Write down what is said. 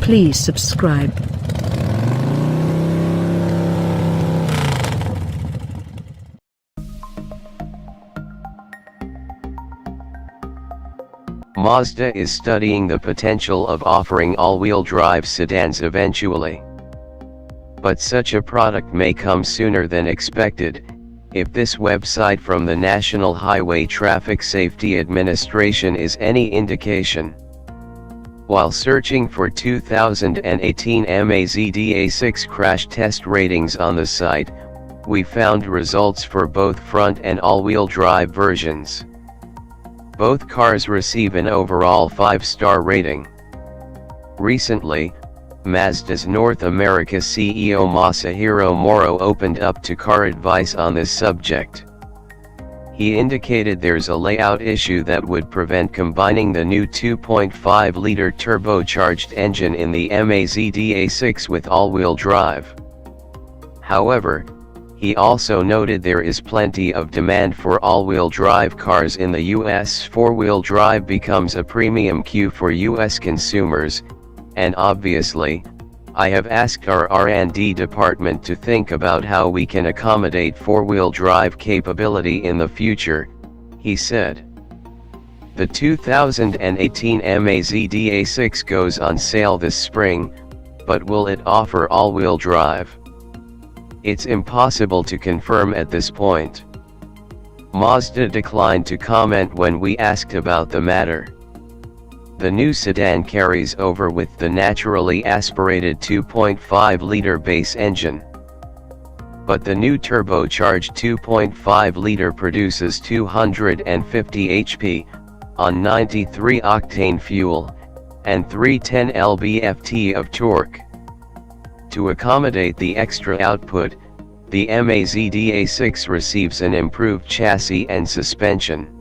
Please subscribe. Mazda is studying the potential of offering all-wheel drive sedans eventually. But such a product may come sooner than expected, if this website from the National Highway Traffic Safety Administration is any indication. While searching for 2018 Mazda 6 crash test ratings on the site, we found results for both front and all-wheel drive versions. Both cars receive an overall 5-star rating. Recently, Mazda's North America CEO Masahiro Moro opened up to car advice on this subject. He indicated there's a layout issue that would prevent combining the new 2.5-liter turbocharged engine in the Mazda 6 with all-wheel drive. However, he also noted there is plenty of demand for all-wheel drive cars in the US. Four-wheel drive becomes a premium cue for US consumers, and obviously, I have asked our R&D department to think about how we can accommodate four-wheel drive capability in the future, he said. The 2018 Mazda 6 goes on sale this spring, but will it offer all-wheel drive? It's impossible to confirm at this point. Mazda declined to comment when we asked about the matter. The new sedan carries over with the naturally aspirated 2.5-liter base engine. But the new turbocharged 2.5-liter produces 250 HP, on 93-octane fuel, and 310 lb-ft of torque. To accommodate the extra output, the Mazda 6 receives an improved chassis and suspension.